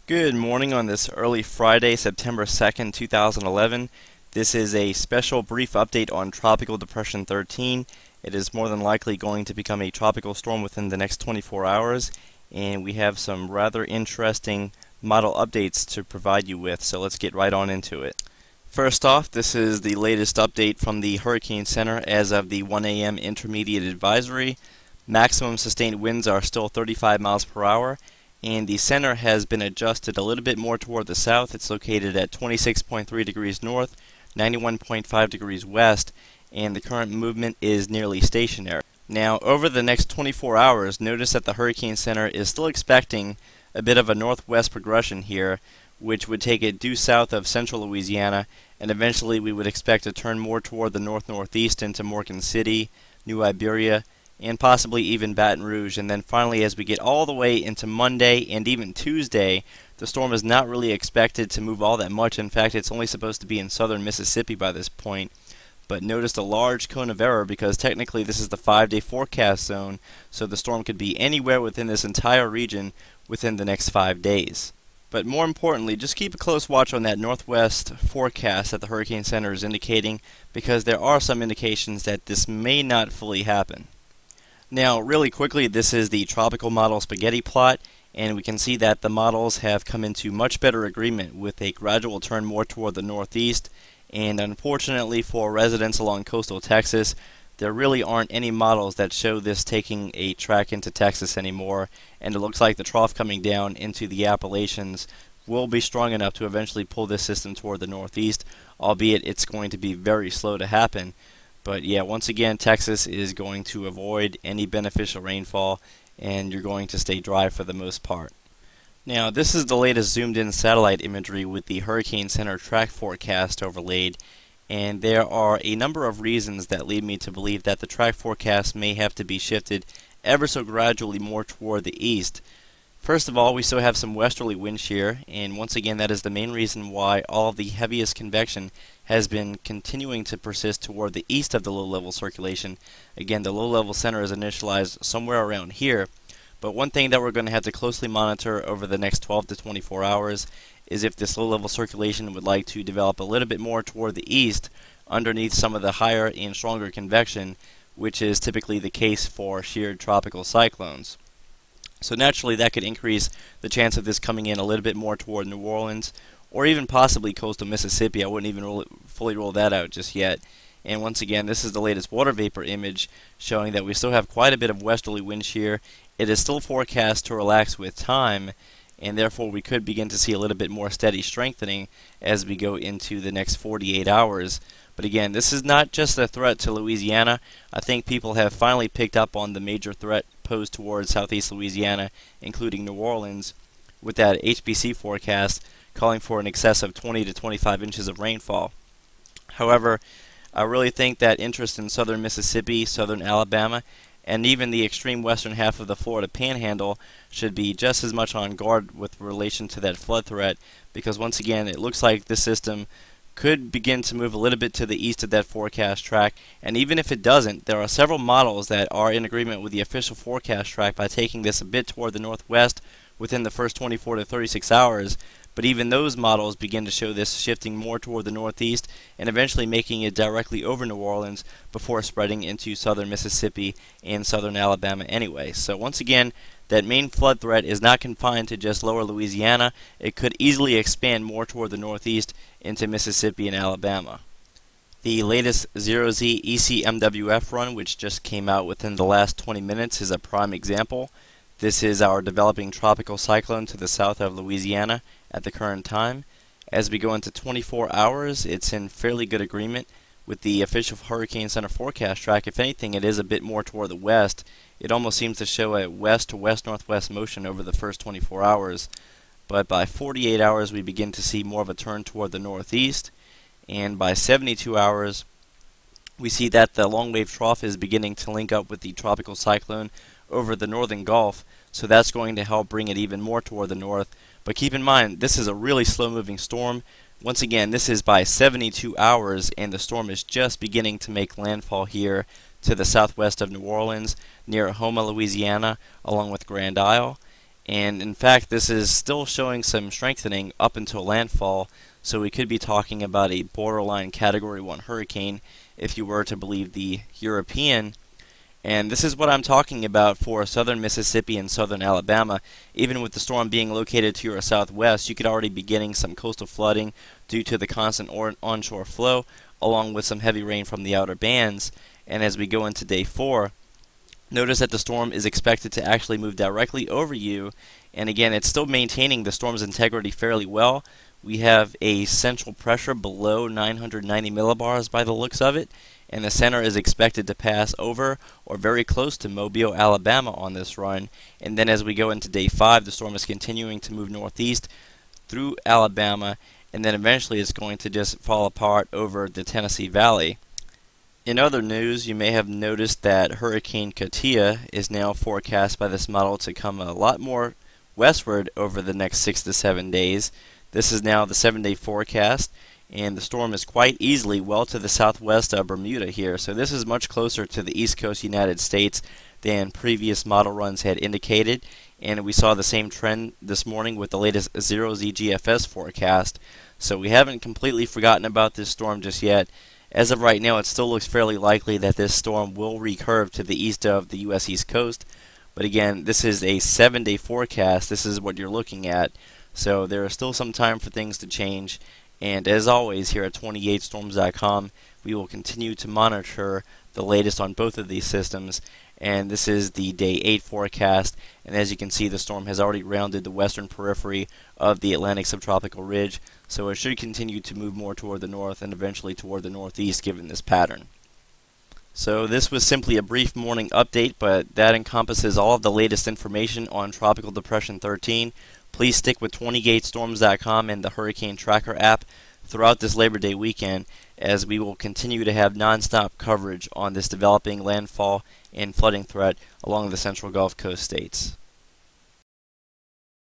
Good morning on this early Friday, September 2nd, 2011. This is a special brief update on Tropical Depression 13. It is more than likely going to become a tropical storm within the next 24 hours, and we have some rather interesting model updates to provide you with, so let's get right on into it. First off, this is the latest update from the Hurricane Center as of the 1 a.m. Intermediate Advisory. Maximum sustained winds are still 35 miles per hour. And the center has been adjusted a little bit more toward the south. It's located at 26.3 degrees north, 91.5 degrees west, and the current movement is nearly stationary. Now, over the next 24 hours, notice that the Hurricane Center is still expecting a bit of a northwest progression here, which would take it due south of central Louisiana, and eventually we would expect to turn more toward the north-northeast into Morgan City, New Iberia, and possibly even Baton Rouge. And then finally, as we get all the way into Monday and even Tuesday, the storm is not really expected to move all that much. In fact, it's only supposed to be in southern Mississippi by this point. But notice the large cone of error, because technically this is the 5-day forecast zone, so the storm could be anywhere within this entire region within the next 5 days. But more importantly, just keep a close watch on that northwest forecast that the Hurricane Center is indicating, because there are some indications that this may not fully happen. Now, really quickly, this is the tropical model spaghetti plot, and we can see that the models have come into much better agreement with a gradual turn more toward the northeast, and unfortunately for residents along coastal Texas, there really aren't any models that show this taking a track into Texas anymore, and it looks like the trough coming down into the Appalachians will be strong enough to eventually pull this system toward the northeast, albeit it's going to be very slow to happen. But yeah, once again, Texas is going to avoid any beneficial rainfall, and you're going to stay dry for the most part. Now, this is the latest zoomed-in satellite imagery with the Hurricane Center track forecast overlaid, and there are a number of reasons that lead me to believe that the track forecast may have to be shifted ever so gradually more toward the east. First of all, we still have some westerly wind shear, and once again that is the main reason why all of the heaviest convection has been continuing to persist toward the east of the low-level circulation. Again, the low-level center is initialized somewhere around here, but one thing that we're going to have to closely monitor over the next 12 to 24 hours is if this low-level circulation would like to develop a little bit more toward the east underneath some of the higher and stronger convection, which is typically the case for sheared tropical cyclones. So naturally that could increase the chance of this coming in a little bit more toward New Orleans, or even possibly coastal Mississippi. I wouldn't even fully rule that out just yet. And once again, this is the latest water vapor image showing that we still have quite a bit of westerly wind shear. It is still forecast to relax with time, and therefore we could begin to see a little bit more steady strengthening as we go into the next 48 hours. But again, this is not just a threat to Louisiana. I think people have finally picked up on the major threat posed towards southeast Louisiana, including New Orleans, with that HBC forecast calling for an excess of 20 to 25 inches of rainfall. However, I really think that interest in southern Mississippi, southern Alabama, and even the extreme western half of the Florida Panhandle should be just as much on guard with relation to that flood threat, because once again it looks like this system could begin to move a little bit to the east of that forecast track, and even if it doesn't, there are several models that are in agreement with the official forecast track by taking this a bit toward the northwest within the first 24 to 36 hours, but even those models begin to show this shifting more toward the northeast and eventually making it directly over New Orleans before spreading into southern Mississippi and southern Alabama anyway. So once again, that main flood threat is not confined to just lower Louisiana. It could easily expand more toward the northeast into Mississippi and Alabama. The latest 0Z ECMWF run, which just came out within the last 20 minutes, is a prime example. This is our developing tropical cyclone to the south of Louisiana at the current time. As we go into 24 hours, it's in fairly good agreement with the official Hurricane Center forecast track. If anything, it is a bit more toward the west. It almost seems to show a west to west-northwest motion over the first 24 hours. But by 48 hours, we begin to see more of a turn toward the northeast. And by 72 hours, we see that the long wave trough is beginning to link up with the tropical cyclone over the northern Gulf. So that's going to help bring it even more toward the north. But keep in mind, this is a really slow-moving storm. Once again, this is by 72 hours, and the storm is just beginning to make landfall here to the southwest of New Orleans, near Houma, Louisiana, along with Grand Isle. And in fact, this is still showing some strengthening up until landfall, so we could be talking about a borderline Category 1 hurricane if you were to believe the European. And this is what I'm talking about for southern Mississippi and southern Alabama. Even with the storm being located to your southwest, you could already be getting some coastal flooding due to the constant onshore flow, along with some heavy rain from the outer bands. And as we go into day 4, notice that the storm is expected to actually move directly over you, and again, it's still maintaining the storm's integrity fairly well. We have a central pressure below 990 millibars by the looks of it, and the center is expected to pass over or very close to Mobile, Alabama on this run. And then as we go into day 5, the storm is continuing to move northeast through Alabama, and then eventually it's going to just fall apart over the Tennessee Valley. In other news, you may have noticed that Hurricane Katia is now forecast by this model to come a lot more westward over the next 6 to 7 days. This is now the 7-day forecast, and the storm is quite easily well to the southwest of Bermuda here. So this is much closer to the east coast United States than previous model runs had indicated, and we saw the same trend this morning with the latest 0Z GFS forecast. So we haven't completely forgotten about this storm just yet. As of right now, it still looks fairly likely that this storm will recurve to the east of the U.S. East Coast. But again, this is a 7-day forecast. This is what you're looking at. So there is still some time for things to change. And as always, here at 28storms.com, we will continue to monitor the latest on both of these systems. And this is the day 8 forecast. And as you can see, the storm has already rounded the western periphery of the Atlantic subtropical ridge. So it should continue to move more toward the north and eventually toward the northeast given this pattern. So this was simply a brief morning update, but that encompasses all of the latest information on Tropical Depression 13. Please stick with 28storms.com and the Hurricane Tracker app throughout this Labor Day weekend, as we will continue to have non-stop coverage on this developing landfall and flooding threat along the central Gulf Coast states.